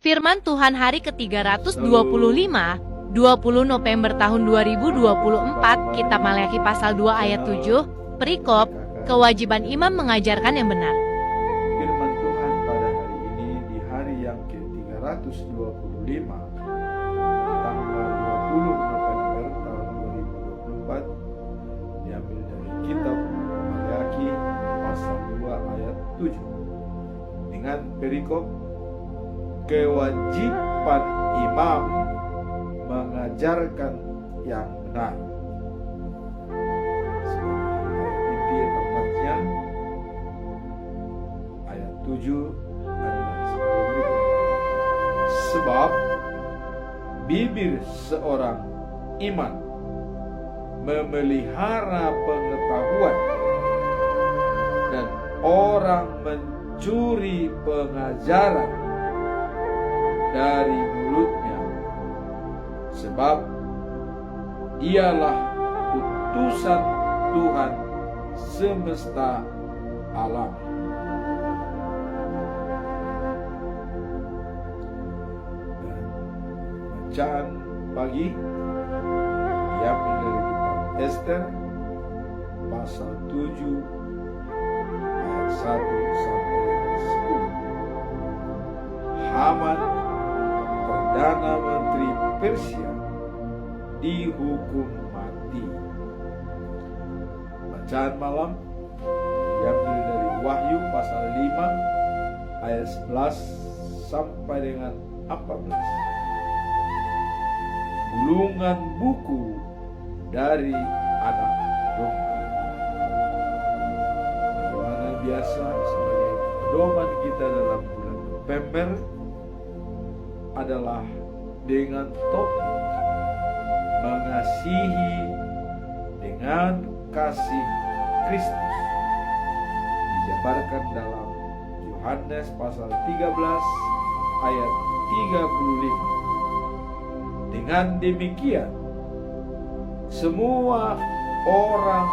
Firman Tuhan hari ke-325, 20 November tahun 2024, Kitab Maleakhi pasal 2 ayat 7, perikop, kewajiban imam mengajarkan yang benar. Firman Tuhan pada hari ini di hari yang ke-325, tanggal 20 November tahun 2024, diambil dari Kitab Maleakhi pasal 2 ayat 7, dengan perikop kewajiban imam mengajarkan yang benar. Inti tepatnya ayat 7 adalah sebagai berikut. Sebab bibir seorang iman memelihara pengetahuan, dan orang mencuri pengajaran dari mulutnya, sebab dialah utusan Tuhan semesta alam. Bacaan pagi diambil dari kitab Ester pasal 7 ayat 1 sampai 10. Haman, Perdana Menteri Persia, dihukum mati. Bacaan malam diambil dari Wahyu pasal 5 ayat 11 sampai dengan 14. Gulungan buku dari anak domba. Bagaimana biasa sebagai pedoman kita dalam bulan November adalah dengan topik mengasihi dengan kasih Kristus, dijabarkan dalam Yohanes pasal 13 ayat 35. Dengan demikian semua orang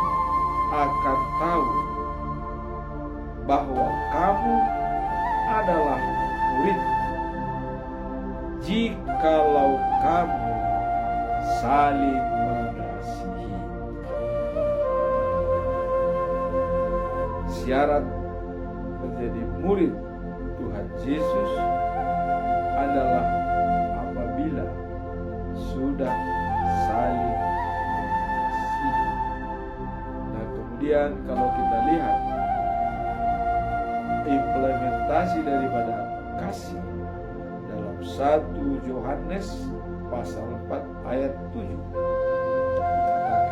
akan tahu bahwa kamu adalah murid, jikalau kamu saling mengasihi. Syarat menjadi murid Tuhan Yesus adalah apabila sudah saling mengasihi. Nah, kemudian kalau kita lihat implementasi daripada kasih dalam 1 Yohanes pasal 4 ayat 7, dikatakan,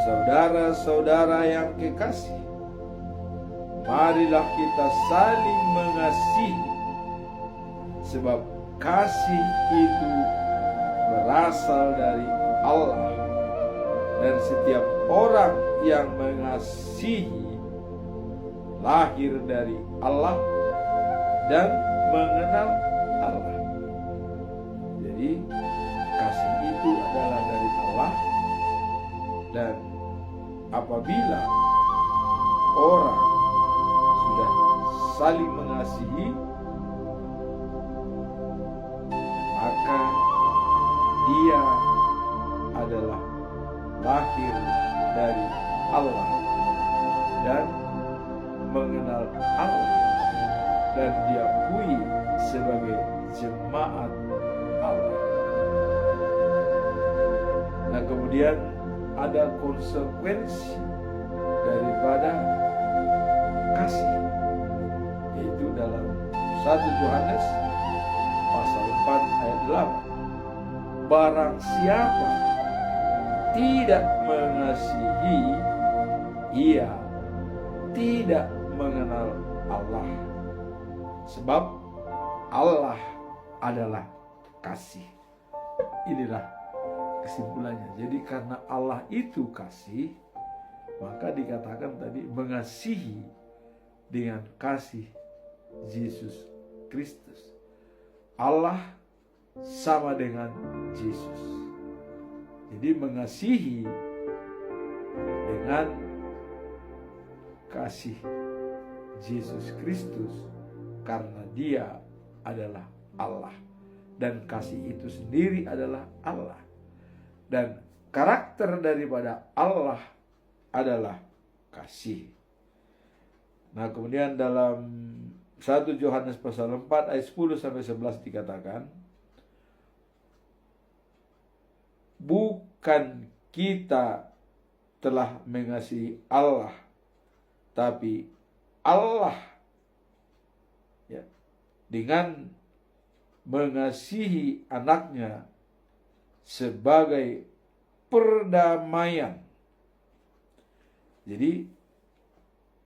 saudara-saudara yang kekasih, marilah kita saling mengasihi, sebab kasih itu berasal dari Allah, dan setiap orang yang mengasihi lahir dari Allah dan mengenal Allah. Jadi kasih itu adalah dari Allah, dan apabila orang sudah saling mengasihi, maka dia adalah lahir dari Allah dan mengenal Allah, dan diakui sebagai jemaat Allah. Nah, kemudian ada konsekuensi daripada kasih, yaitu dalam 1 Yohanes pasal 4 ayat 8. Barang siapa tidak mengasihi, ia tidak mengenal Allah, sebab Allah adalah kasih. Inilah kesimpulannya. Jadi karena Allah itu kasih, maka dikatakan tadi mengasihi dengan kasih Yesus Kristus. Allah sama dengan Yesus. Jadi mengasihi dengan kasih Yesus Kristus karena Dia adalah Allah. Dan kasih itu sendiri adalah Allah. Dan karakter daripada Allah adalah kasih. Nah, kemudian dalam 1 Yohanes pasal 4 ayat 10 sampai 11 dikatakan, bukan kita telah mengasihi Allah, tapi Allah dengan mengasihi anaknya sebagai perdamaian. Jadi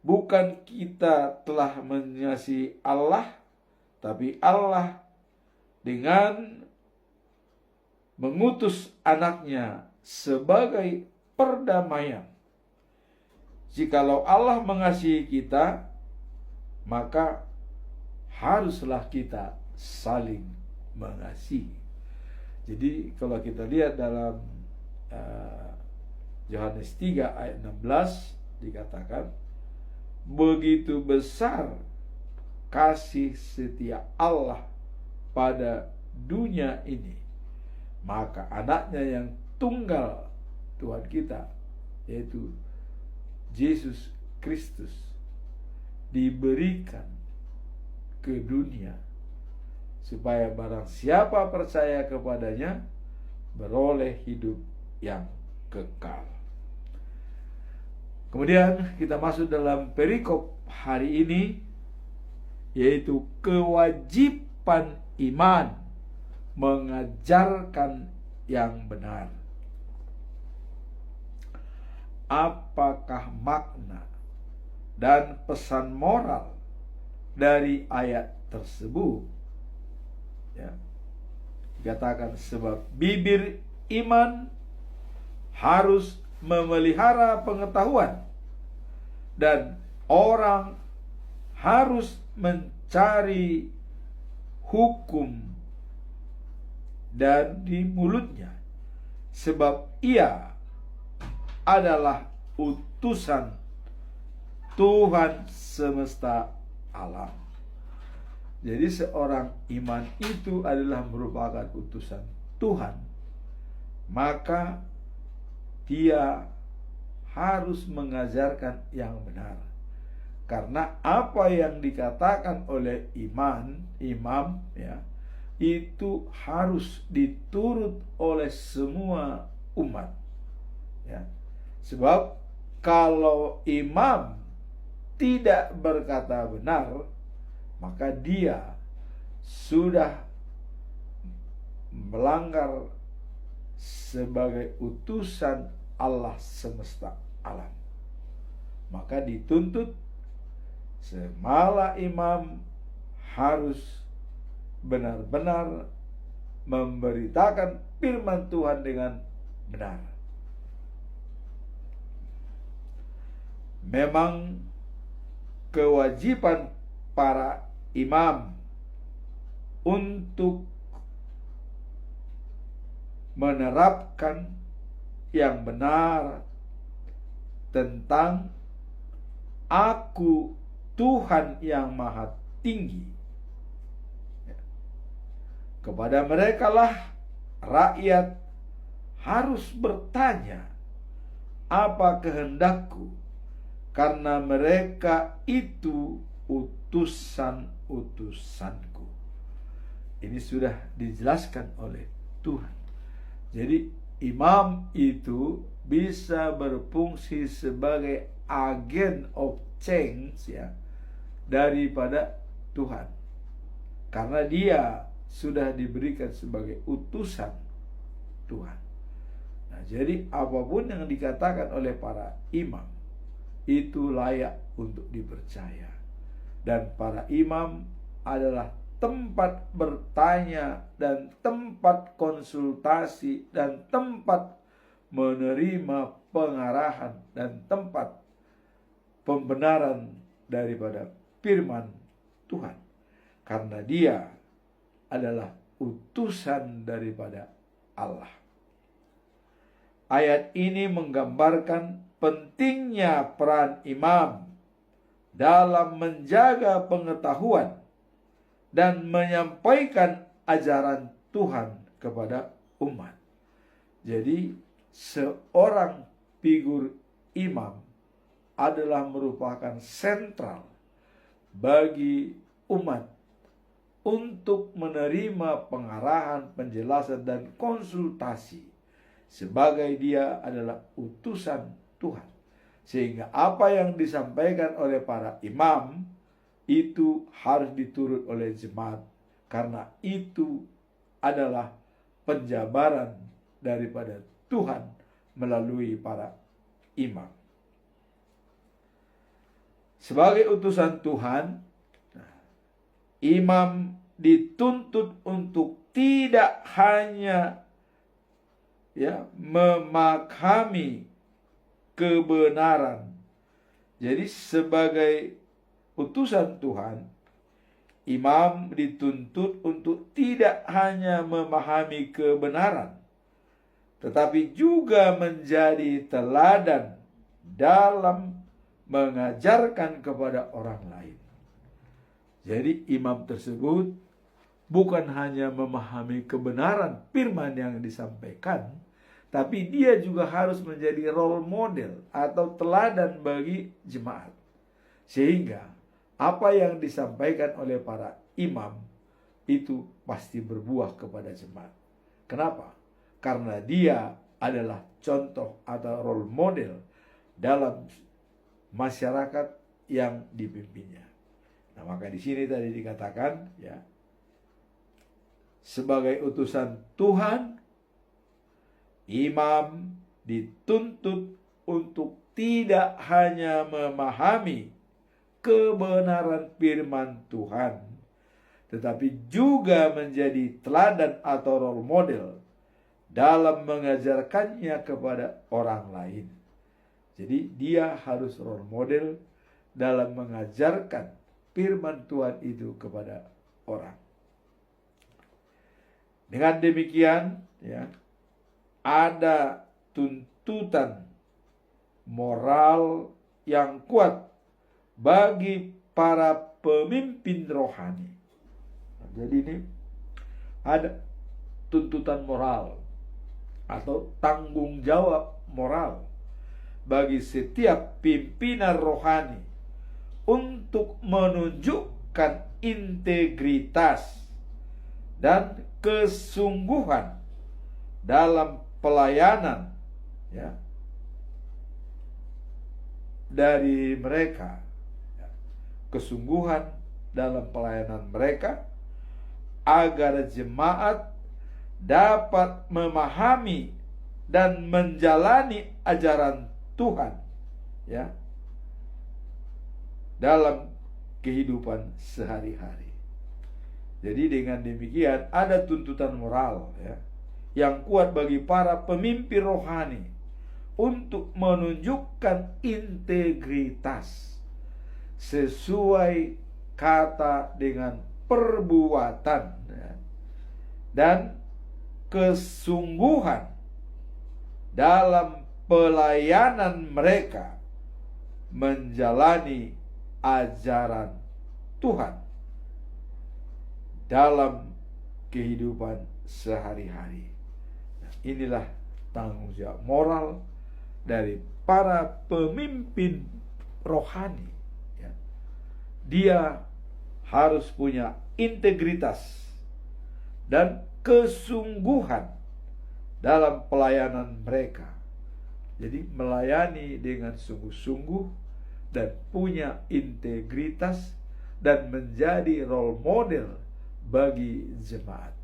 bukan kita telah mengasihi Allah, tapi Allah dengan mengutus anaknya sebagai perdamaian. Jikalau Allah mengasihi kita, maka haruslah kita saling mengasihi. Jadi kalau kita lihat dalam Yohanes 3 ayat 16 dikatakan, begitu besar kasih setia Allah pada dunia ini, maka anaknya yang tunggal Tuhan kita, yaitu Yesus Kristus, diberikan ke dunia supaya barang siapa percaya kepadanya beroleh hidup yang kekal. Kemudian kita masuk dalam perikop hari ini, yaitu kewajiban iman mengajarkan yang benar. Apakah makna dan pesan moral dari ayat tersebut? Ya. Dikatakan sebab bibir iman harus memelihara pengetahuan, dan orang harus mencari hukum dan di mulutnya, sebab ia adalah utusan Tuhan semesta alam. Jadi seorang iman itu adalah merupakan utusan Tuhan, maka dia harus mengajarkan yang benar. Karena apa yang dikatakan oleh imam ya, itu harus diturut oleh semua umat. Ya. Sebab kalau imam tidak berkata benar, maka dia sudah melanggar sebagai utusan Allah semesta alam. Maka dituntut semua imam harus benar-benar memberitakan firman Tuhan dengan benar. Memang kewajiban para imam untuk menerapkan yang benar tentang Aku Tuhan yang Maha Tinggi. Kepada merekalah rakyat harus bertanya, apa kehendakku? Karena mereka itu utusan-utusanku. Ini sudah dijelaskan oleh Tuhan. Jadi imam itu bisa berfungsi sebagai agen of change ya daripada Tuhan, karena dia sudah diberikan sebagai utusan Tuhan. Nah, jadi apapun yang dikatakan oleh para imam itu layak untuk dipercaya, dan para imam adalah tempat bertanya dan tempat konsultasi dan tempat menerima pengarahan dan tempat pembenaran daripada firman Tuhan, karena dia adalah utusan daripada Allah. Ayat ini menggambarkan pentingnya peran imam dalam menjaga pengetahuan dan menyampaikan ajaran Tuhan kepada umat. Jadi seorang figur imam adalah merupakan sentral bagi umat untuk menerima pengarahan, penjelasan, dan konsultasi sebagai dia adalah utusan Tuhan. Sehingga apa yang disampaikan oleh para imam itu harus diturut oleh jemaat, karena itu adalah penjabaran daripada Tuhan melalui para imam. Sebagai utusan Tuhan, imam dituntut untuk tidak hanya memahami kebenaran. Jadi sebagai utusan Tuhan, imam dituntut untuk tidak hanya memahami kebenaran, tetapi juga menjadi teladan dalam mengajarkan kepada orang lain. Jadi imam tersebut bukan hanya memahami kebenaran firman yang disampaikan, tapi dia juga harus menjadi role model atau teladan bagi jemaat. Sehingga apa yang disampaikan oleh para imam itu pasti berbuah kepada jemaat. Kenapa? Karena dia adalah contoh atau role model dalam masyarakat yang dipimpinnya. Nah, maka di sini tadi dikatakan sebagai utusan Tuhan, imam dituntut untuk tidak hanya memahami kebenaran firman Tuhan, tetapi juga menjadi teladan atau role model dalam mengajarkannya kepada orang lain. Jadi dia harus role model dalam mengajarkan firman Tuhan itu kepada orang. Dengan demikian, ada tuntutan moral yang kuat bagi para pemimpin rohani. Jadi ini ada tuntutan moral atau tanggung jawab moral bagi setiap pimpinan rohani untuk menunjukkan integritas dan kesungguhan dalam pelayanan dari mereka, kesungguhan dalam pelayanan mereka, agar jemaat dapat memahami dan menjalani ajaran Tuhan dalam kehidupan sehari-hari. Jadi dengan demikian ada tuntutan moral yang kuat bagi para pemimpin rohani untuk menunjukkan integritas sesuai kata dengan perbuatan dan kesungguhan dalam pelayanan mereka menjalani ajaran Tuhan dalam kehidupan sehari-hari. Nah, inilah tanggung jawab moral dari para pemimpin rohani. Dia harus punya integritas dan kesungguhan dalam pelayanan mereka. Jadi melayani dengan sungguh-sungguh dan punya integritas dan menjadi role model bagi jemaat.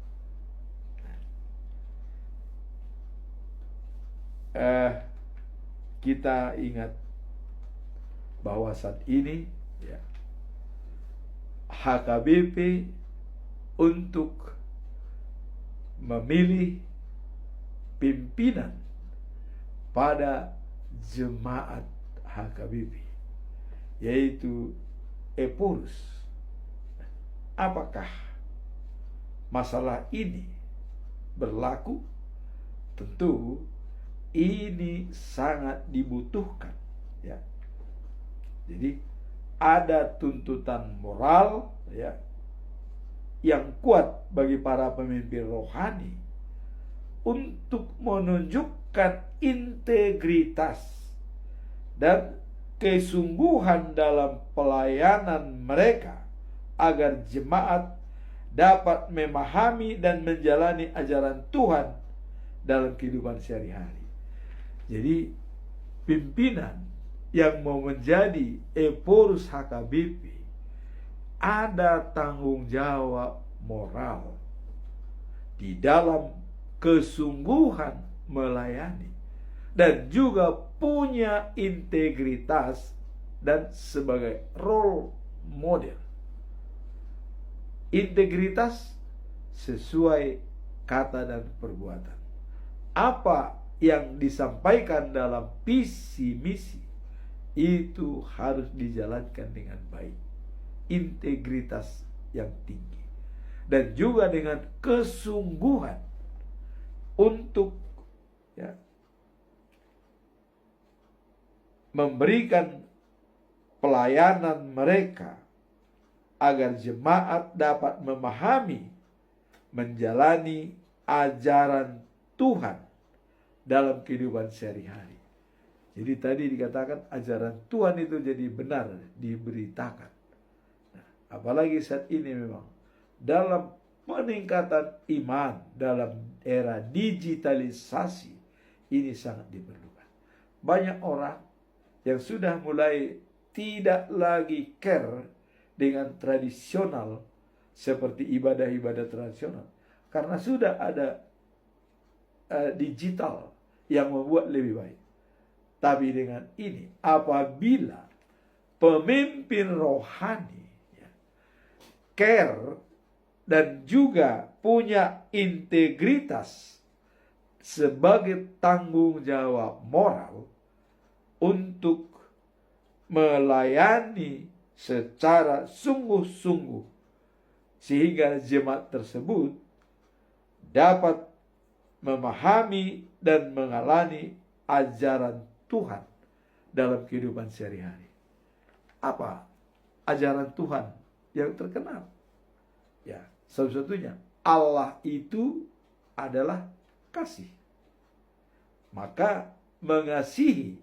Kita ingat bahwa saat ini HKBP untuk memilih pimpinan pada jemaat HKBP, yaitu Epurus. Apakah masalah ini berlaku? Tentu ini sangat dibutuhkan Jadi ada tuntutan moral yang kuat bagi para pemimpin rohani untuk menunjukkan integritas dan kesungguhan dalam pelayanan mereka agar jemaat dapat memahami dan menjalani ajaran Tuhan dalam kehidupan sehari-hari. Jadi pimpinan yang mau menjadi Eporus HKBP ada tanggung jawab moral di dalam kesungguhan melayani dan juga punya integritas dan sebagai role model. Integritas sesuai kata dan perbuatan. Apa yang disampaikan dalam visi misi itu harus dijalankan dengan baik. Integritas yang tinggi dan juga dengan kesungguhan untuk memberikan pelayanan mereka agar jemaat dapat memahami, menjalani ajaran Tuhan dalam kehidupan sehari-hari. Jadi tadi dikatakan ajaran Tuhan itu jadi benar diberitakan. Nah, apalagi saat ini memang dalam peningkatan iman dalam era digitalisasi ini sangat diperlukan. Banyak orang yang sudah mulai tidak lagi care dengan tradisional seperti ibadah-ibadah tradisional karena sudah ada digital yang membuat lebih baik. Tapi dengan ini apabila pemimpin rohani care dan juga punya integritas sebagai tanggung jawab moral untuk melayani secara sungguh-sungguh sehingga jemaat tersebut dapat memahami dan mengalami ajaran Tuhan dalam kehidupan sehari-hari. Apa ajaran Tuhan yang terkenal? Ya, satu-satunya Allah itu adalah kasih. Maka mengasihi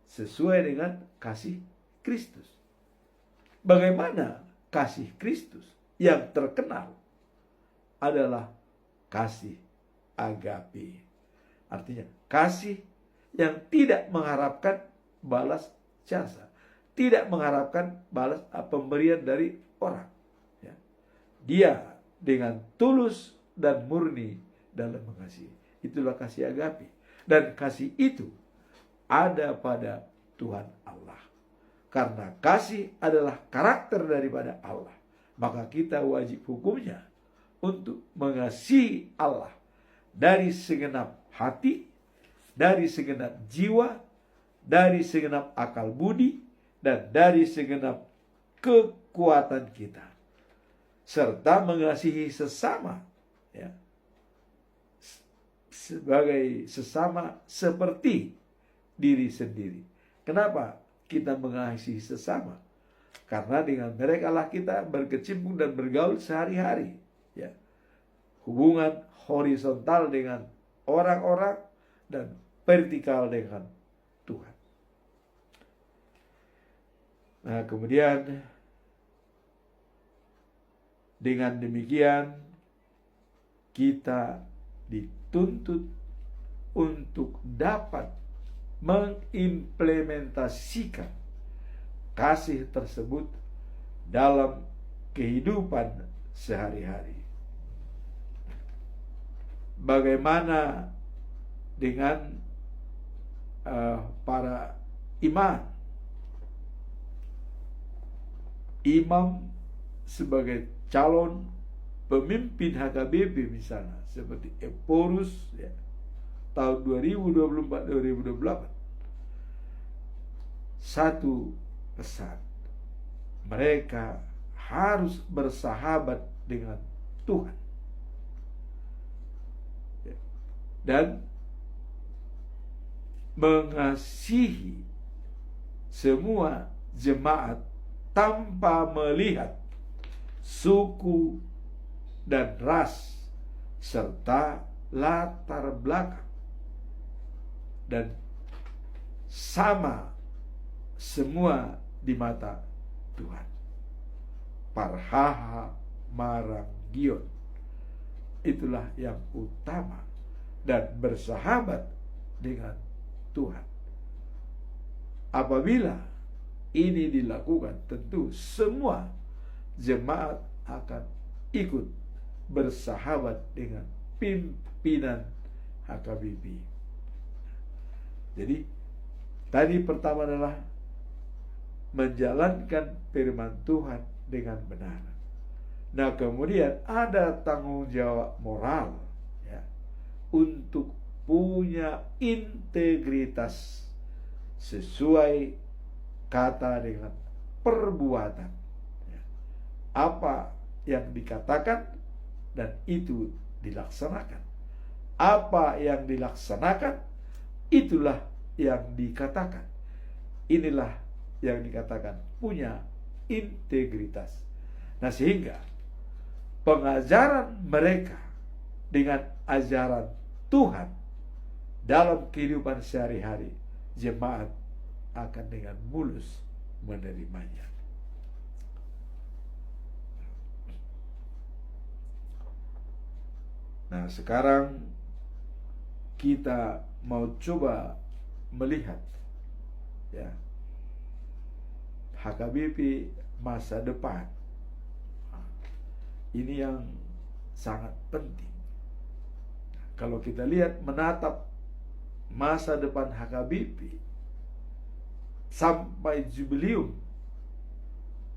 sesuai dengan kasih Kristus. Bagaimana kasih Kristus yang terkenal adalah kasih agape. Artinya kasih yang tidak mengharapkan balas jasa, tidak mengharapkan balas pemberian dari orang. Ya. Dia dengan tulus dan murni dalam mengasihi. Itulah kasih agape. Dan kasih itu ada pada Tuhan Allah. Karena kasih adalah karakter daripada Allah, maka kita wajib hukumnya untuk mengasihi Allah dari segenap hati, dari segenap jiwa, dari segenap akal budi, dan dari segenap kekuatan kita, serta mengasihi sesama sebagai sesama seperti diri sendiri. Kenapa kita mengasihi sesama? Karena dengan mereka lah kita berkecimpung dan bergaul sehari-hari. Ya. Hubungan horizontal dengan orang-orang dan vertikal dengan Tuhan. Nah, kemudian dengan demikian kita dituntut untuk dapat mengimplementasikan kasih tersebut dalam kehidupan sehari-hari. Bagaimana dengan para imam sebagai calon pemimpin HKBP misalnya seperti Eporus tahun 2024-2028. Satu pesan, mereka harus bersahabat dengan Tuhan dan mengasihi semua jemaat tanpa melihat suku, dan ras, serta latar belakang. Dan sama semua di mata Tuhan. Parhaha maranggion, itulah yang utama, dan bersahabat dengan Tuhan. Apabila ini dilakukan, tentu semua jemaat akan ikut bersahabat dengan pimpinan HKBP. Jadi tadi pertama adalah menjalankan firman Tuhan dengan benar. Nah, kemudian ada tanggung jawab moral, ya, untuk punya integritas sesuai kata dengan perbuatan. Ya. Apa yang dikatakan dan itu dilaksanakan. Apa yang dilaksanakan, itulah yang dikatakan. Inilah yang dikatakan punya integritas. Nah, sehingga pengajaran mereka dengan ajaran Tuhan dalam kehidupan sehari-hari, jemaat akan dengan mulus menerimanya. Nah, sekarang kita mau coba melihat, ya, HKBP masa depan. Ini yang sangat penting. Kalau kita lihat menatap masa depan HKBP sampai jubileum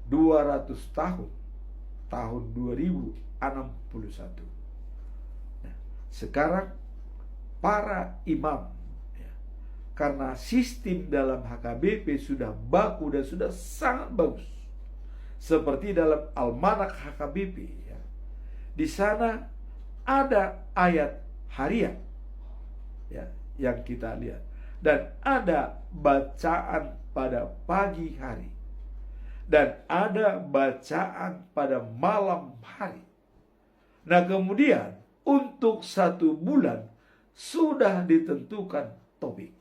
200 tahun 2061. Nah, sekarang para imam, ya, karena sistem dalam HKBP sudah baku dan sudah sangat bagus, seperti dalam almanak HKBP, ya, di sana ada ayat harian, ya, yang kita lihat, dan ada bacaan pada pagi hari, dan ada bacaan pada malam hari. Nah, kemudian untuk 1 bulan sudah ditentukan topik.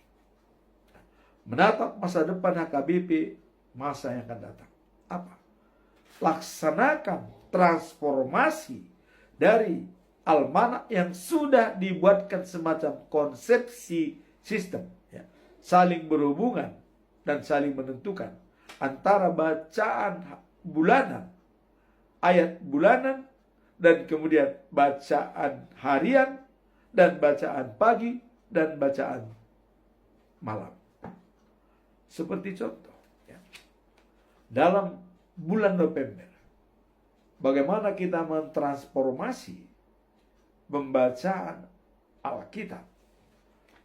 Menatap masa depan HKBP masa yang akan datang. Apa? Laksanakan transformasi dari almanak yang sudah dibuatkan semacam konsepsi sistem, ya, saling berhubungan dan saling menentukan antara bacaan bulanan, ayat bulanan, dan kemudian bacaan harian, dan bacaan pagi, dan bacaan malam. Seperti contoh, ya, dalam bulan November, bagaimana kita mentransformasi pembacaan Alkitab.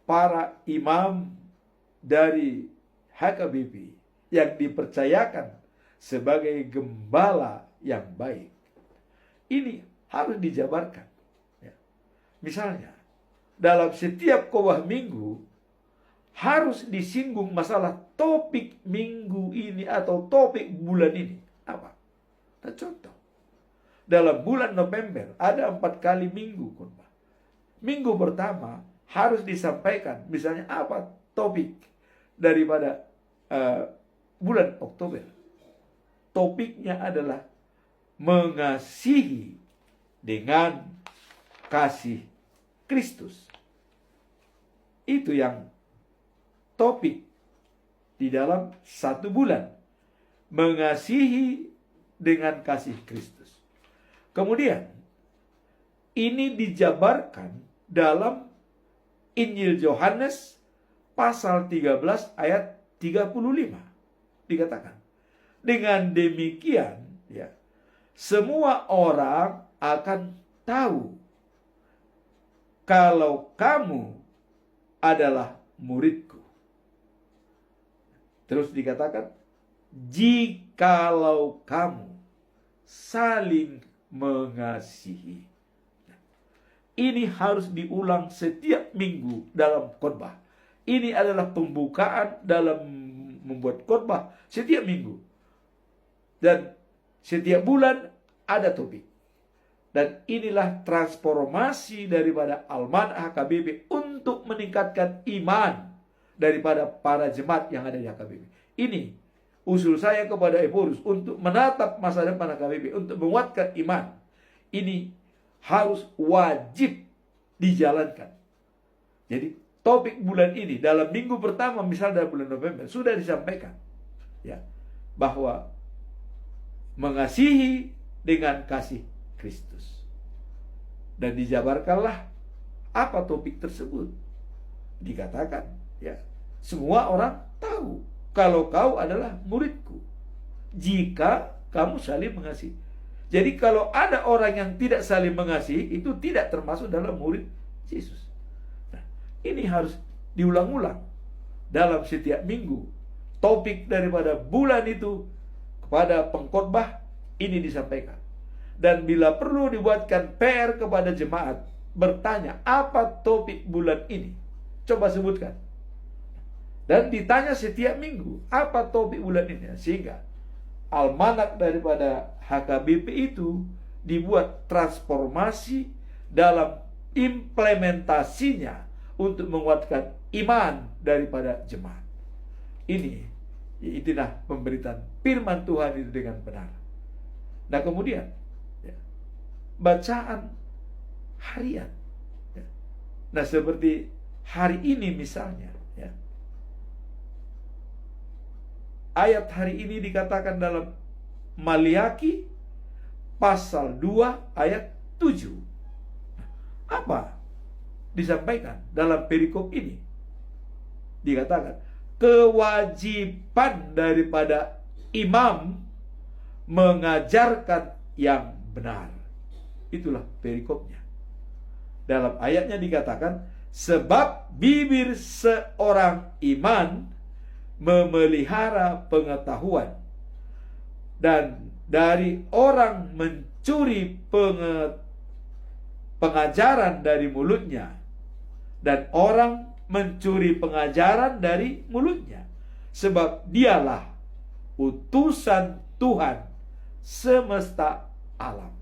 Para imam dari HKBP yang dipercayakan sebagai gembala yang baik, ini harus dijabarkan, ya. Misalnya dalam setiap khotbah minggu harus disinggung masalah topik minggu ini atau topik bulan ini apa. Nah, contoh, dalam bulan November ada 4 kali minggu khotbah. Minggu pertama harus disampaikan misalnya apa topik daripada bulan Oktober. Topiknya adalah mengasihi dengan kasih Kristus. Itu yang topik di dalam 1 bulan. Mengasihi dengan kasih Kristus. Kemudian ini dijabarkan dalam Injil Yohanes pasal 13 ayat 35. Dikatakan, dengan demikian, ya, semua orang akan tahu kalau kamu adalah muridku. Terus dikatakan, jikalau kamu saling mengasihi. Ini harus diulang setiap minggu dalam khotbah. Ini adalah pembukaan dalam membuat khotbah setiap minggu. Dan setiap bulan ada topik. Dan inilah transformasi daripada Almanak HKBP untuk meningkatkan iman daripada para jemaat yang ada di HKBP. Ini usul saya kepada Eforus untuk menatap masa depan HKBP, untuk menguatkan iman. Ini harus wajib dijalankan. Jadi topik bulan ini dalam minggu pertama, misalnya dalam bulan November, sudah disampaikan ya, bahwa mengasihi dengan kasih Kristus. Dan dijabarkanlah apa topik tersebut. Dikatakan ya, semua orang tahu kalau kau adalah muridku jika kamu saling mengasihi. Jadi kalau ada orang yang tidak saling mengasihi, itu tidak termasuk dalam murid Yesus. Nah, ini harus diulang-ulang dalam setiap minggu. Topik daripada bulan itu kepada pengkhotbah ini disampaikan. Dan bila perlu dibuatkan PR kepada jemaat, bertanya apa topik bulan ini, coba sebutkan. Dan ditanya setiap minggu apa topik bulan ini, sehingga almanak daripada HKBP itu dibuat transformasi dalam implementasinya untuk menguatkan iman daripada jemaat. Itulah pemberitaan firman Tuhan itu dengan benar. Nah kemudian ya, bacaan harian ya. Nah seperti hari ini misalnya ya, ayat hari ini dikatakan dalam Maliaki pasal 2 ayat 7. Apa disampaikan dalam perikop ini? Dikatakan kewajiban daripada imam mengajarkan yang benar. Itulah perikopnya. Dalam ayatnya dikatakan, sebab bibir seorang iman memelihara pengetahuan, dan dari orang mencuri pengajaran dari mulutnya, dan orang mencuri pengajaran dari mulutnya, sebab dialah utusan Tuhan semesta alam.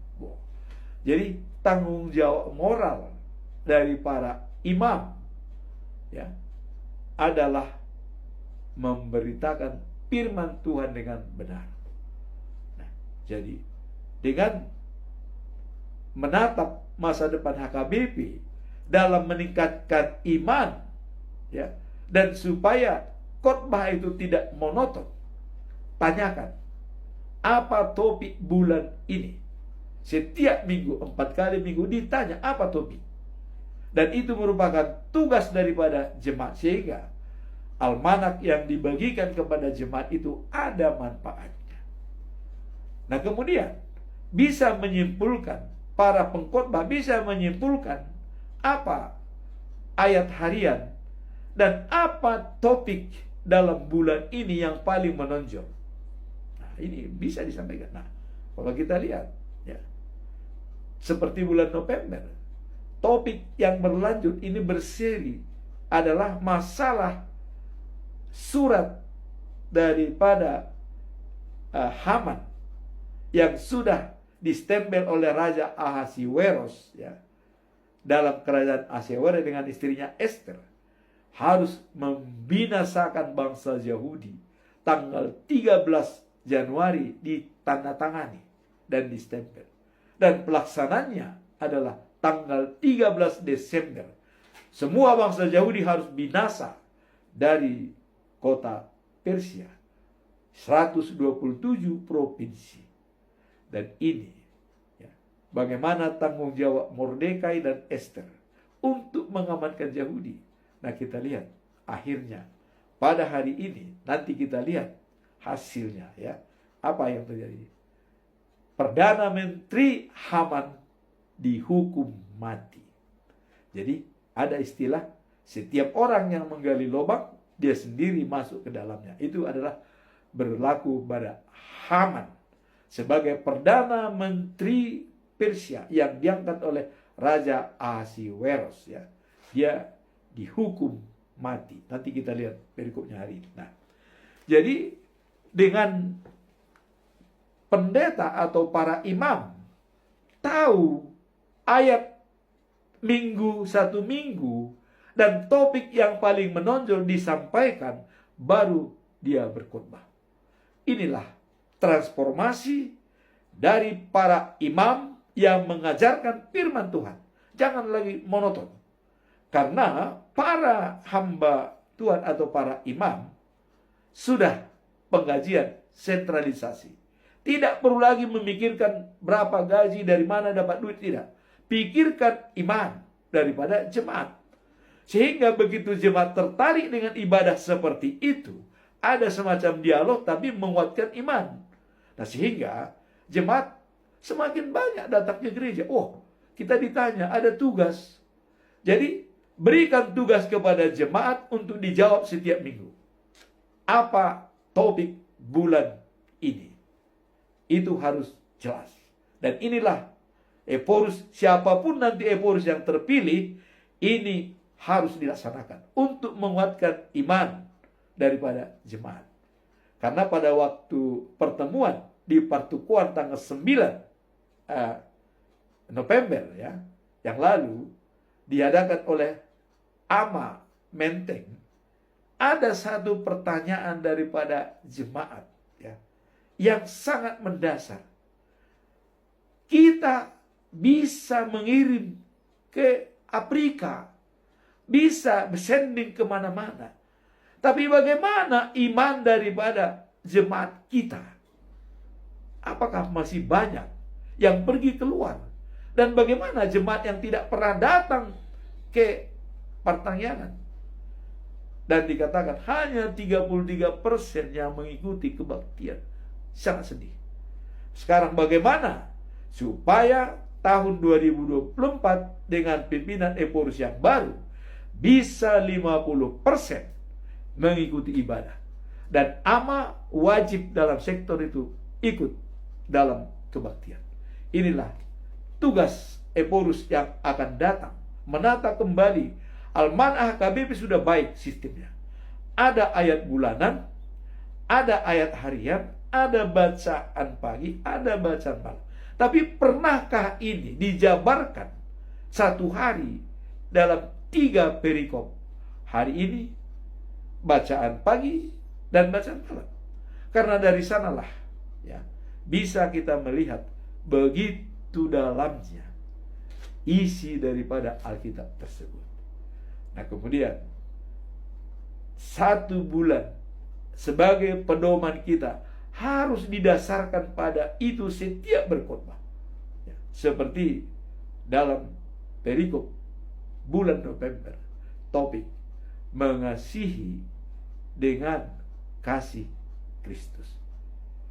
Jadi tanggung jawab moral dari para imam ya adalah memberitakan firman Tuhan dengan benar. Nah, jadi dengan menatap masa depan HKBP dalam meningkatkan iman ya, dan supaya khotbah itu tidak monoton, tanyakan apa topik bulan ini. Setiap minggu, 4 kali minggu ditanya apa topik. Dan itu merupakan tugas daripada jemaat, sehingga almanak yang dibagikan kepada jemaat itu ada manfaatnya. Nah kemudian bisa menyimpulkan, para pengkhotbah bisa menyimpulkan apa ayat harian dan apa topik dalam bulan ini yang paling menonjol. Nah ini bisa disampaikan. Nah kalau kita lihat ya, seperti bulan November, topik yang berlanjut ini berseri adalah masalah surat daripada Haman yang sudah distempel oleh Raja Ahasiweros ya, dalam kerajaan Ahasiweros dengan istrinya Esther, harus membinasakan bangsa Yahudi tanggal 13 Januari ditandatangani dan distempel. Dan pelaksananya adalah tanggal 13 Desember. Semua bangsa Yahudi harus binasa dari kota Persia. 127 provinsi. Dan ini ya, bagaimana tanggung jawab Mordekai dan Esther untuk mengamankan Yahudi. Nah kita lihat akhirnya pada hari ini, nanti kita lihat hasilnya ya, apa yang terjadi. Perdana Menteri Haman dihukum mati. Jadi ada istilah, setiap orang yang menggali lubang, dia sendiri masuk ke dalamnya. Itu adalah berlaku pada Haman sebagai Perdana Menteri Persia yang diangkat oleh Raja Ahasiweros ya. Dia dihukum mati. Nanti kita lihat perikopnya hari ini. Nah, jadi dengan pendeta atau para imam tahu ayat minggu satu minggu dan topik yang paling menonjol disampaikan, baru dia berkhotbah. Inilah transformasi dari para imam yang mengajarkan firman Tuhan. Jangan lagi monoton. Karena para hamba Tuhan atau para imam sudah penggajian sentralisasi. Tidak perlu lagi memikirkan berapa gaji, dari mana dapat duit, tidak. Pikirkan iman daripada jemaat. Sehingga begitu jemaat tertarik dengan ibadah seperti itu, ada semacam dialog tapi menguatkan iman. Nah, sehingga jemaat semakin banyak datang ke gereja. Oh, kita ditanya, ada tugas. Jadi, berikan tugas kepada jemaat untuk dijawab setiap minggu. Apa topik bulan ini? Itu harus jelas. Dan inilah Ephorus, siapapun nanti Ephorus yang terpilih, ini harus dilaksanakan untuk menguatkan iman daripada jemaat. Karena pada waktu pertemuan di Partukuan tanggal 9 November ya, yang lalu diadakan oleh Ama Menteng, ada satu pertanyaan daripada jemaat ya, yang sangat mendasar. Kita bisa mengirim ke Afrika, bisa bersending kemana-mana, tapi bagaimana iman daripada jemaat kita? Apakah masih banyak yang pergi keluar? Dan bagaimana jemaat yang tidak pernah datang ke pertanyaan? Dan dikatakan hanya 33% yang mengikuti kebaktian. Sangat sedih. Sekarang bagaimana supaya tahun 2024 dengan pimpinan Ephorus yang baru bisa 50% mengikuti ibadah. Dan ama wajib dalam sektor itu ikut dalam kebaktian. Inilah tugas Ephorus yang akan datang, menata kembali. Almanah KBP sudah baik sistemnya. Ada ayat bulanan, ada ayat harian, ada bacaan pagi, ada bacaan malam. Tapi pernahkah ini dijabarkan satu hari dalam 3 perikop? Hari ini bacaan pagi dan bacaan malam. Karena dari sanalah ya, bisa kita melihat begitu dalamnya isi daripada Alkitab tersebut. Nah, kemudian 1 bulan sebagai pedoman kita harus didasarkan pada itu setiap berkhotbah. Ya, seperti dalam perikop bulan November, topik mengasihi dengan kasih Kristus.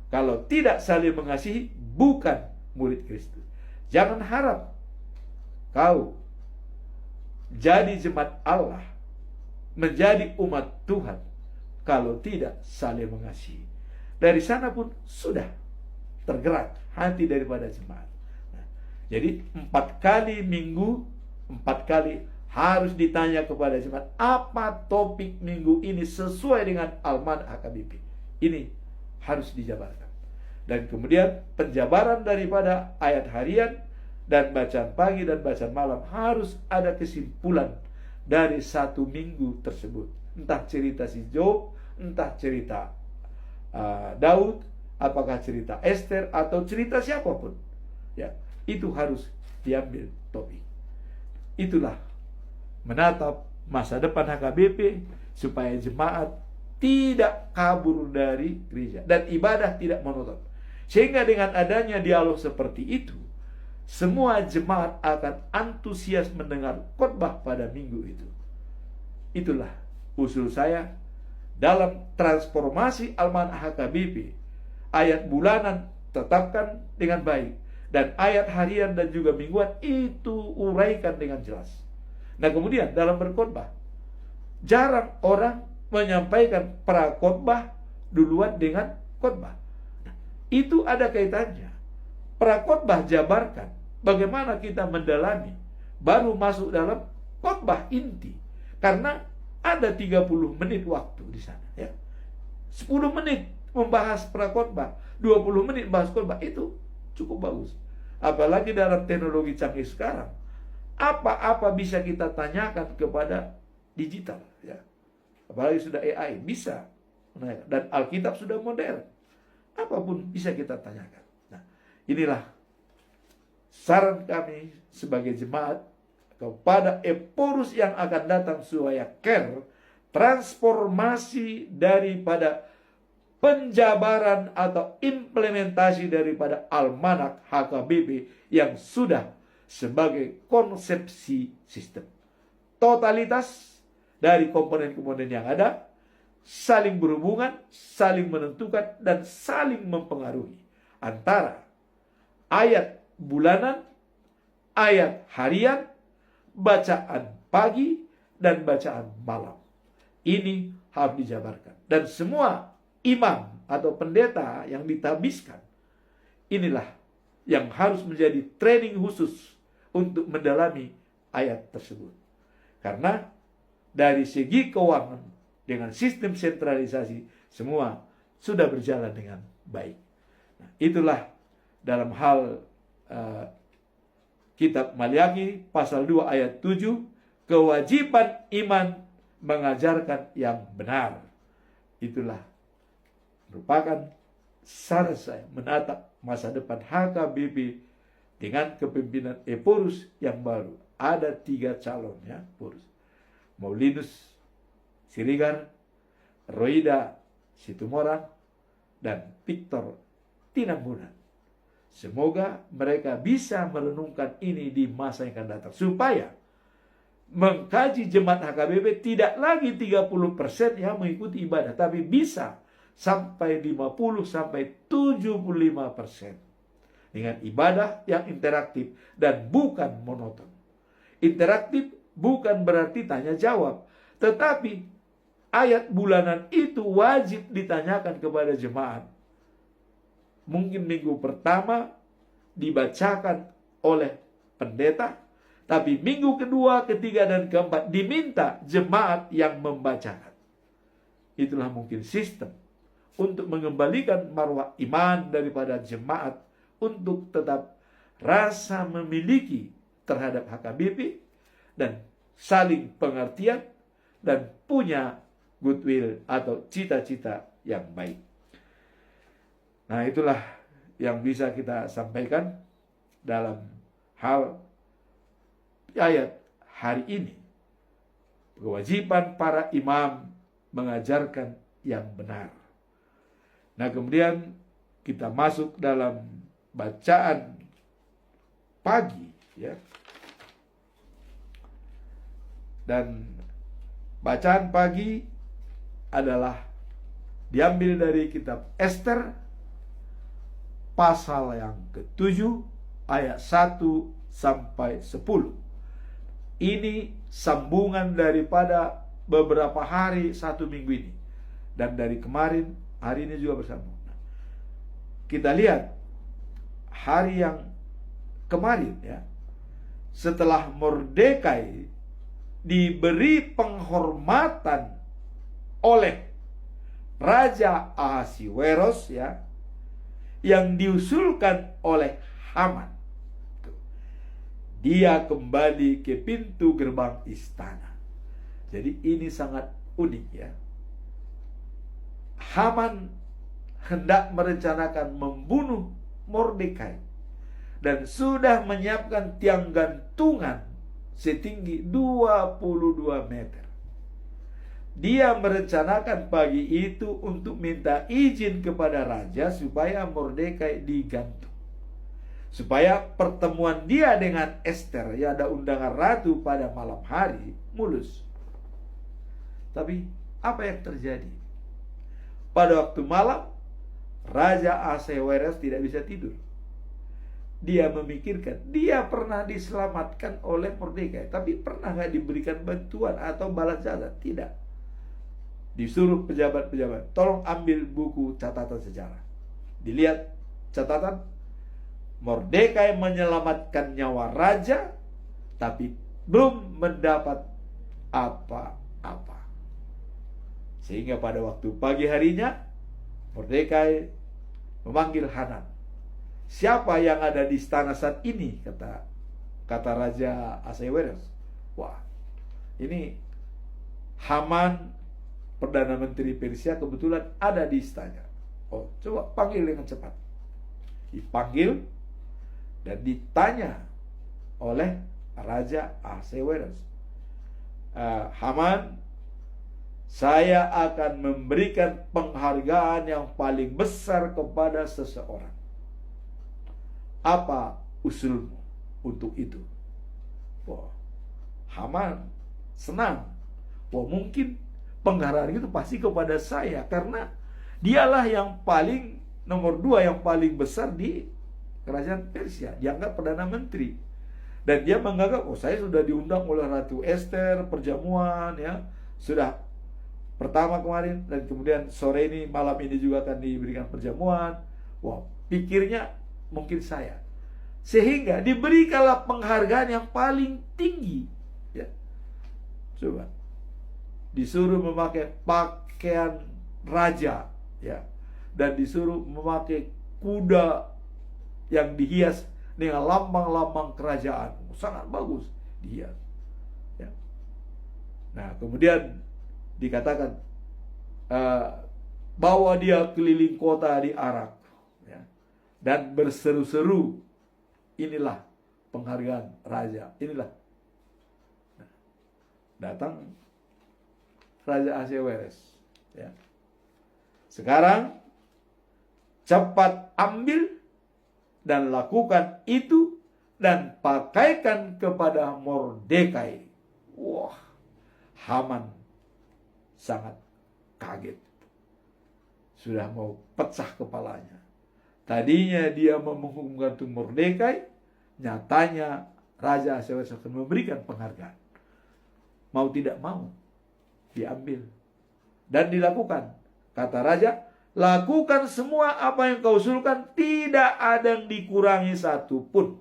Kalau tidak saling mengasihi, bukan murid Kristus. Jangan harap kau jadi jemaat Allah, menjadi umat Tuhan, kalau tidak saling mengasihi. Dari sana pun sudah tergerak hati daripada jemaat. Nah, jadi 4 kali minggu, 4 kali harus ditanya kepada jemaat, apa topik minggu ini sesuai dengan Almanah KBP. Ini harus dijabarkan. Dan kemudian penjabaran daripada ayat harian dan bacaan pagi dan bacaan malam harus ada kesimpulan dari 1 minggu tersebut. Entah cerita si Job, entah cerita Daud, apakah cerita Esther atau cerita siapapun. Ya, itu harus diambil topik. Itulah menatap masa depan HKBP supaya jemaat tidak kabur dari gereja dan ibadah tidak monoton. Sehingga dengan adanya dialog seperti itu, semua jemaat akan antusias mendengar khotbah pada minggu itu. Itulah usul saya dalam transformasi Almanah HKBP. Ayat bulanan tetapkan dengan baik, dan ayat harian dan juga mingguan itu uraikan dengan jelas. Nah, kemudian dalam berkhotbah, jarang orang menyampaikan prakhotbah duluan dengan khotbah. Nah, itu ada kaitannya. Prakhotbah jabarkan bagaimana kita mendalami, baru masuk dalam khotbah inti. Karena ada 30 menit waktu di sana ya. 10 menit membahas prakhotbah, 20 menit bahas khotbah, itu cukup bagus. apalagi dalam teknologi canggih sekarang, apa-apa bisa kita tanyakan kepada digital, ya. Apalagi sudah AI, bisa. Dan Alkitab sudah modern. Apapun bisa kita tanyakan. Nah, inilah saran kami sebagai jemaat kepada Eporus yang akan datang supaya care transformasi daripada penjabaran atau implementasi daripada almanak HKBP yang sudah sebagai konsepsi sistem. Totalitas dari komponen-komponen yang ada, saling berhubungan, saling menentukan, dan saling mempengaruhi antara ayat bulanan, ayat harian, bacaan pagi, dan bacaan malam. Ini harus dijabarkan. Dan semua imam atau pendeta yang ditabiskan, inilah yang harus menjadi training khusus untuk mendalami ayat tersebut. Karena dari segi keuangan, dengan sistem sentralisasi, semua sudah berjalan dengan baik. Nah, itulah dalam hal kitab Maliaki pasal 2 ayat 7, kewajiban iman mengajarkan yang benar. Itulah merupakan saran saya menatap masa depan HKBP dengan kepemimpinan Eporus yang baru. Ada 3 calon, ya, Porus. Maulinus Sirigar, Roida Situmorang, dan Victor Tinambunan. Semoga mereka bisa merenungkan ini di masa yang akan datang, supaya mengkaji jemaat HKBP tidak lagi 30% yang mengikuti ibadah, tapi bisa sampai 50 sampai 75% dengan ibadah yang interaktif dan bukan monoton. Interaktif bukan berarti tanya jawab, tetapi ayat bulanan itu wajib ditanyakan kepada jemaat. Mungkin minggu pertama dibacakan oleh pendeta, tapi minggu kedua, ketiga, dan keempat diminta jemaat yang membacakan. Itulah mungkin sistem untuk mengembalikan marwah iman daripada jemaat untuk tetap rasa memiliki terhadap HKBP dan saling pengertian dan punya goodwill atau cita-cita yang baik. Nah, itulah yang bisa kita sampaikan dalam hal ayat hari ini. Kewajiban para imam mengajarkan yang benar. Nah, kemudian kita masuk dalam bacaan pagi, ya. Dan bacaan pagi adalah diambil dari kitab Ester pasal yang ke-7 ayat 1 sampai 10. Ini sambungan daripada beberapa hari 1 minggu ini, dan dari kemarin hari ini juga bersambung. Kita lihat hari yang kemarin, ya, setelah Mordekai diberi penghormatan oleh Raja Ahasiweros, ya, yang diusulkan oleh Haman. Dia kembali ke pintu gerbang istana. Jadi ini sangat unik, ya. Haman hendak merencanakan membunuh Mordekai dan sudah menyiapkan tiang gantungan setinggi 22 meter. Dia merencanakan pagi itu untuk minta izin kepada raja supaya Mordekai digantung, supaya pertemuan dia dengan Ester, ya, ada undangan ratu pada malam hari, mulus. Tapi apa yang terjadi? Pada waktu malam, Raja Ahasiweros tidak bisa tidur. Dia memikirkan, dia pernah diselamatkan oleh Mordekai, tapi pernah nggak diberikan bantuan atau balas jasa? Tidak. Disuruh pejabat-pejabat, tolong ambil buku catatan sejarah. Dilihat catatan, Mordekai menyelamatkan nyawa raja, tapi belum mendapat apa-apa. Sehingga pada waktu pagi harinya, Mordekai memanggil Hanan, siapa yang ada di istana saat ini, kata Raja Ahasuerus. Wah, ini Haman, Perdana Menteri Persia, kebetulan ada di istana. Oh, coba panggil dengan cepat. Dipanggil dan ditanya oleh Raja Ahasuerus. Haman, saya akan memberikan penghargaan yang paling besar kepada seseorang. Apa usulmu untuk itu? Wah, Haman senang. Wah, mungkin penghargaan itu pasti kepada saya, karena dialah yang paling nomor 2, yang paling besar di kerajaan Persia, dianggap Perdana Menteri. Dan dia menganggap, oh, saya sudah diundang oleh Ratu Esther, perjamuan, ya, sudah pertama kemarin, dan kemudian sore ini, malam ini juga akan diberikan perjamuan. Wah, pikirnya mungkin saya, sehingga diberikanlah penghargaan yang paling tinggi, ya. Coba, disuruh memakai pakaian raja, ya, dan disuruh memakai kuda yang dihias dengan lambang-lambang kerajaan, sangat bagus dihias, ya. Nah, kemudian dikatakan bawa dia keliling kota di arak, ya, dan berseru-seru, inilah penghargaan raja, inilah. Nah, datang Raja Ahasuerus, ya. Sekarang cepat ambil dan lakukan itu dan pakaikan kepada Mordekai. Wah, Haman sangat kaget. Sudah mau pecah kepalanya. Tadinya dia mau menggantung Mordekai, nyatanya Raja Ahasuerus akan memberikan penghargaan. Mau tidak mau, diambil dan dilakukan. Kata raja, lakukan semua apa yang kau usulkan, tidak ada yang dikurangi satu pun.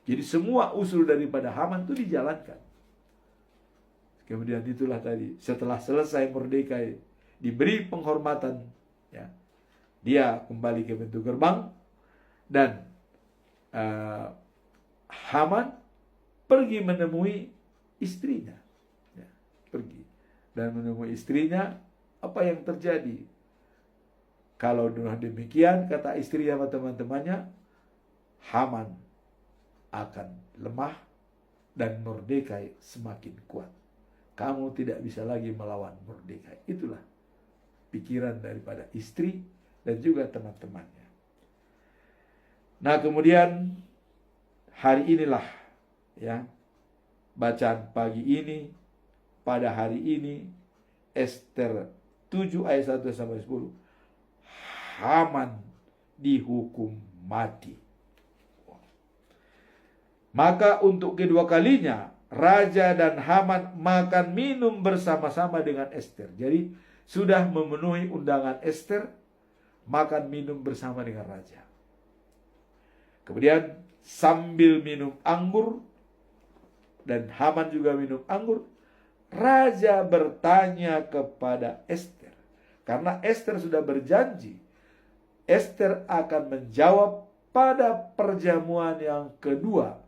Jadi semua usul daripada Haman itu dijalankan. Kemudian itulah tadi, setelah selesai Mordekai diberi penghormatan, ya, dia kembali ke pintu gerbang, dan Haman pergi menemui istrinya, ya, pergi dan menemui istrinya. Apa yang terjadi? Kalau demikian, kata istri sama teman-temannya, Haman akan lemah dan Mordekai semakin kuat. Kamu tidak bisa lagi melawan Mordekai. Itulah pikiran daripada istri dan juga teman-temannya. Nah, kemudian hari inilah, ya, bacaan pagi ini, pada hari ini, Ester 7 ayat 1 sampai 10. Haman dihukum mati. Maka untuk kedua kalinya raja dan Haman makan minum bersama-sama dengan Ester. Jadi sudah memenuhi undangan Ester, makan minum bersama dengan raja. Kemudian sambil minum anggur, dan Haman juga minum anggur, raja bertanya kepada Ester, karena Ester sudah berjanji Ester akan menjawab pada perjamuan yang kedua.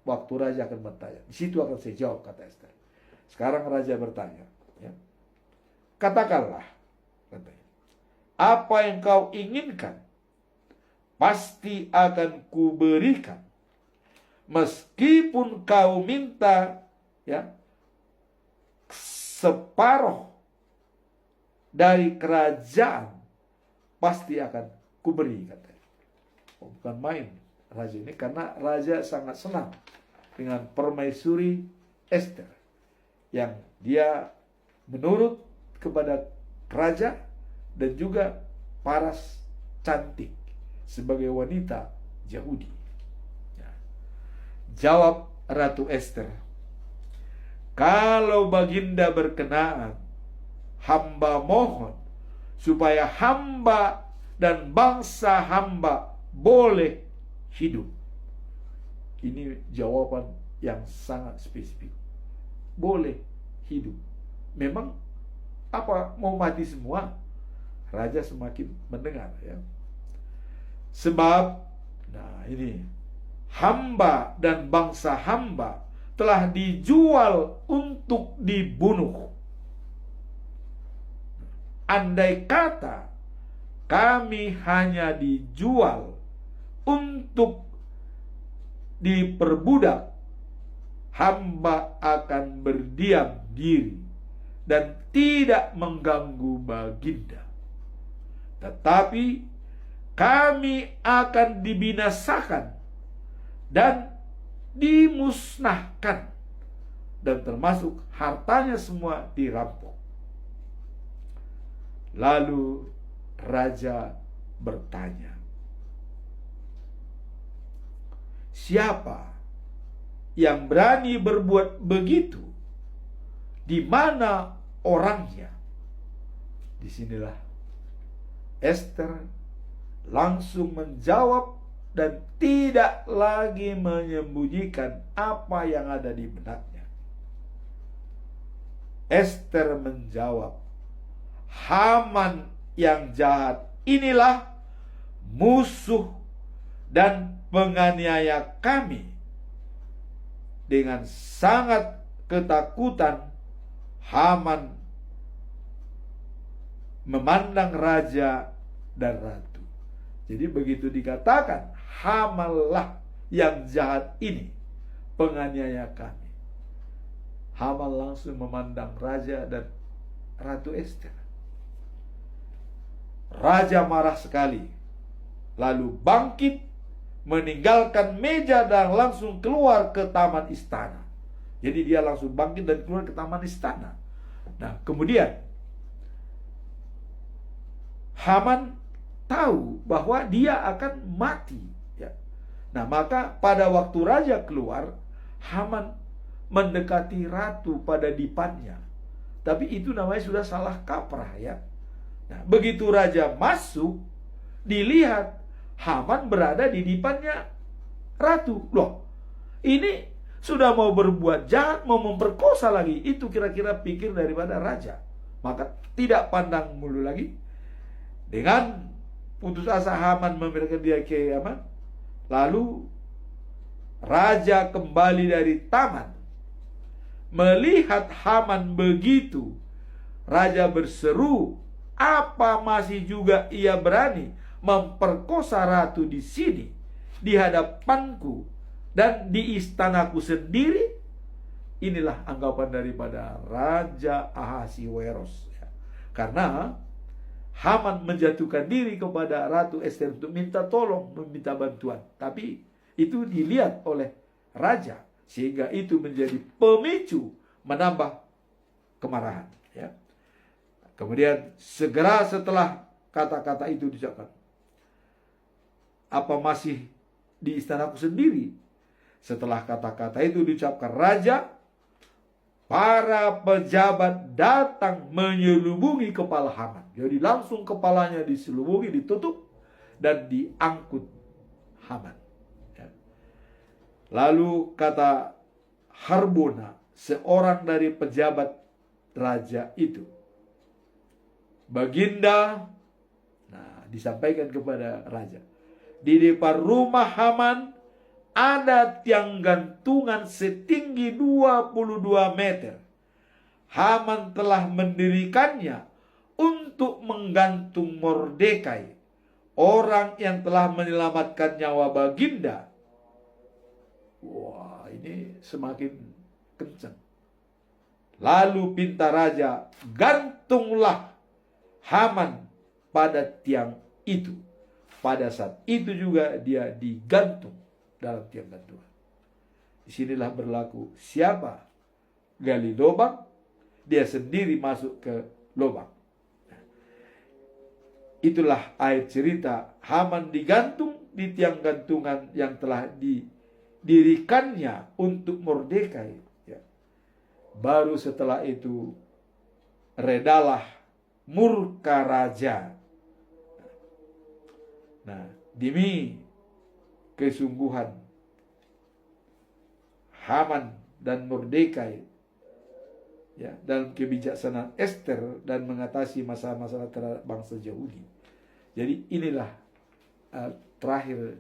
Waktu raja akan bertanya, di situ akan saya jawab, kata Ester. Sekarang raja bertanya, ya, katakanlah, katanya, apa yang kau inginkan pasti akan kuberikan, meskipun kau minta, ya, separuh dari kerajaan, pasti akan kuberi, katanya. Oh, bukan main raja ini, karena raja sangat senang dengan permaisuri Ester, yang dia menurut kepada raja dan juga paras cantik sebagai wanita Yahudi. Ya. Jawab Ratu Ester, kalau baginda berkenan, hamba mohon supaya hamba dan bangsa hamba boleh hidup. Ini jawaban yang sangat spesifik. Boleh hidup. Memang apa, mau mati semua? Raja semakin mendengar, ya. Sebab Nah, ini hamba dan bangsa hamba telah dijual untuk dibunuh. Andai kata kami hanya dijual untuk diperbudak, hamba akan berdiam diri dan tidak mengganggu baginda. Tetapi kami akan dibinasakan dan dimusnahkan, dan termasuk hartanya semua dirampok. Lalu raja bertanya, siapa yang berani berbuat begitu? Di mana orangnya? Disinilah Ester langsung menjawab dan tidak lagi menyembunyikan apa yang ada di benaknya. Ester menjawab, Haman yang jahat inilah musuh dan penganiaya kami. Dengan sangat ketakutan, Haman memandang raja dan ratu. Jadi begitu dikatakan Hamanlah yang jahat ini, penganiaya kami, Haman langsung memandang raja dan ratu Ester. Raja marah sekali, lalu bangkit, meninggalkan meja dan langsung keluar ke taman istana. Jadi dia langsung bangkit dan keluar ke taman istana. Nah, kemudian Haman tahu bahwa dia akan mati, ya. Nah, maka pada waktu raja keluar, Haman mendekati ratu pada dipannya. Tapi itu namanya sudah salah kaprah, ya. Nah, begitu raja masuk, dilihat Haman berada di dipannya ratu. Loh, ini sudah mau berbuat jahat, mau memperkosa lagi. Itu kira-kira pikir daripada raja. Maka tidak pandang mulu lagi. Dengan putus asa Haman memberikan dia ke Haman. Lalu raja kembali dari taman. Melihat Haman begitu, raja berseru, apa masih juga ia berani memperkosa ratu di sini, di hadapanku dan di istanaku sendiri? Inilah anggapan daripada Raja Ahasiweros, ya. Karena Haman menjatuhkan diri kepada Ratu Ester untuk minta tolong, meminta bantuan. Tapi itu dilihat oleh raja, sehingga itu menjadi pemicu menambah kemarahan, ya. Kemudian segera setelah kata-kata itu diucapkan, apa masih di istanaku sendiri? Setelah kata-kata itu diucapkan raja, para pejabat datang menyelubungi kepala Haman. Jadi langsung kepalanya diselubungi, ditutup, dan diangkut Haman. Ya. Lalu kata Harbona, seorang dari pejabat raja itu, Baginda, nah disampaikan kepada raja, di depan rumah Haman ada tiang gantungan setinggi 22 meter. Haman telah mendirikannya untuk menggantung Mordekai, orang yang telah menyelamatkan nyawa Baginda. Wah, ini semakin kencang. Lalu pinta raja, gantunglah Haman pada tiang itu. Pada saat itu juga dia digantung dalam tiang gantungan. Disinilah berlaku, siapa gali lubang, dia sendiri masuk ke lubang. Itulah akhir cerita. Haman digantung di tiang gantungan yang telah didirikannya untuk Mordekai, ya. Baru setelah itu redalah murka raja. Nah, demi kesungguhan Haman dan Mordekai, ya, dalam kebijaksanaan Ester dan mengatasi masalah-masalah terhadap bangsa Yahudi. Jadi inilah terakhir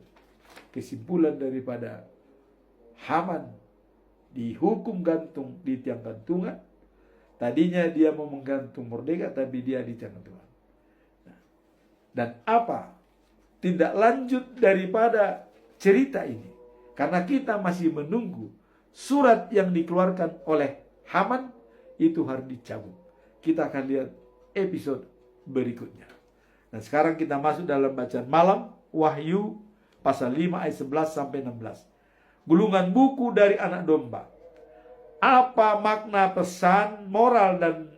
kesimpulan daripada Haman dihukum gantung di tiang gantungan. Tadinya dia mau menggantung Mordekai, tapi dia di tiang gantungan. Dan apa tindak lanjut daripada cerita ini? Karena kita masih menunggu surat yang dikeluarkan oleh Haman itu harus dicabut. Kita akan lihat episode berikutnya. Dan sekarang kita masuk dalam bacaan malam, Wahyu pasal 5 ayat 11 sampai 16. Gulungan buku dari anak domba. Apa makna pesan moral dan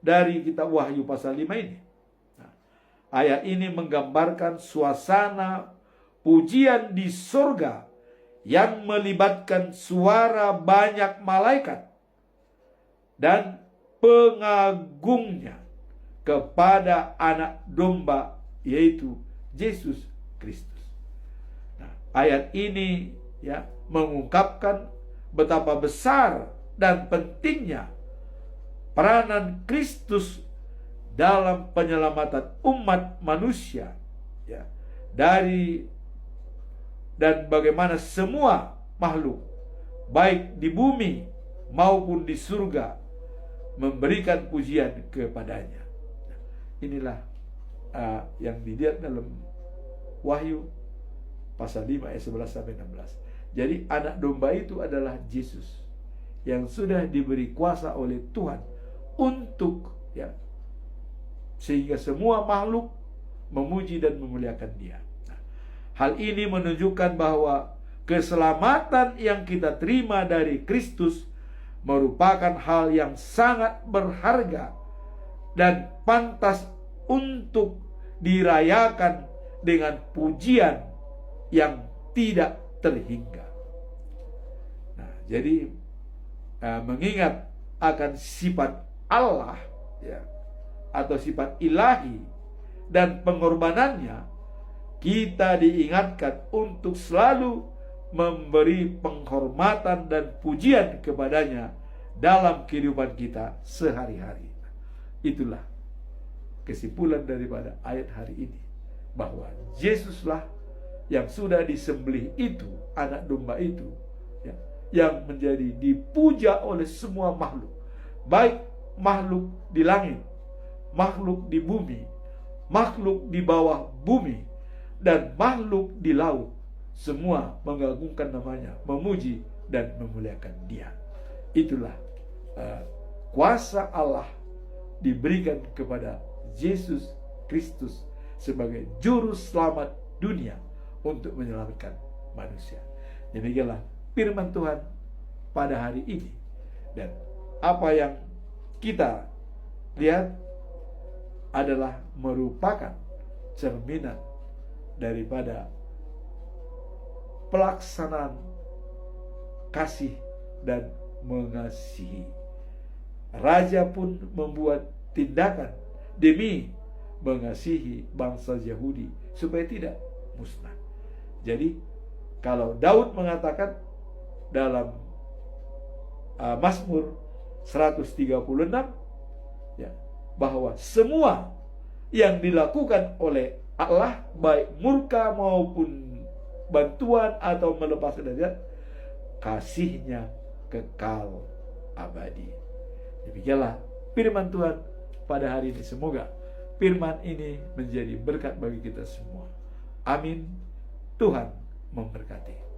dari kitab Wahyu pasal 5 ini? Nah, ayat ini menggambarkan suasana pujian di surga yang melibatkan suara banyak malaikat dan pengagungnya kepada anak domba, yaitu Yesus Kristus. Nah, ayat ini mengungkapkan betapa besar dan pentingnya peranan Kristus dalam penyelamatan umat manusia, dan bagaimana semua makhluk baik di bumi maupun di surga memberikan pujian kepadanya. Inilah yang dilihat dalam Wahyu pasal 5 ayat 11 sampai 16. Jadi anak domba itu adalah Yesus yang sudah diberi kuasa oleh Tuhan untuk sehingga semua makhluk memuji dan memuliakan Dia. Hal ini menunjukkan bahwa keselamatan yang kita terima dari Kristus merupakan hal yang sangat berharga dan pantas untuk dirayakan dengan pujian yang tidak terhingga. Nah, jadi mengingat akan sifat Allah atau sifat ilahi dan pengorbanannya, kita diingatkan untuk selalu memberi penghormatan dan pujian kepadanya dalam kehidupan kita sehari-hari. Itulah kesimpulan daripada ayat hari ini, bahwa Yesuslah yang sudah disembelih itu, anak domba itu, yang menjadi dipuja oleh semua makhluk, baik makhluk di langit, makhluk di bumi, makhluk di bawah bumi, dan makhluk di laut. Semua mengagungkan namanya, memuji dan memuliakan Dia. Itulah kuasa Allah diberikan kepada Yesus Kristus sebagai juru selamat dunia untuk menyelamatkan manusia. Demikianlah firman Tuhan pada hari ini. Dan apa yang kita lihat adalah merupakan cerminan daripada pelaksanaan kasih dan mengasihi. Raja pun membuat tindakan demi mengasihi bangsa Yahudi supaya tidak musnah. Jadi kalau Daud mengatakan dalam Mazmur 136 bahwa semua yang dilakukan oleh Allah, baik murka maupun bantuan atau melepaskan darinya, kasihnya kekal abadi. Demikianlah firman Tuhan pada hari ini. Semoga firman ini menjadi berkat bagi kita semua. Amin. Tuhan memberkati.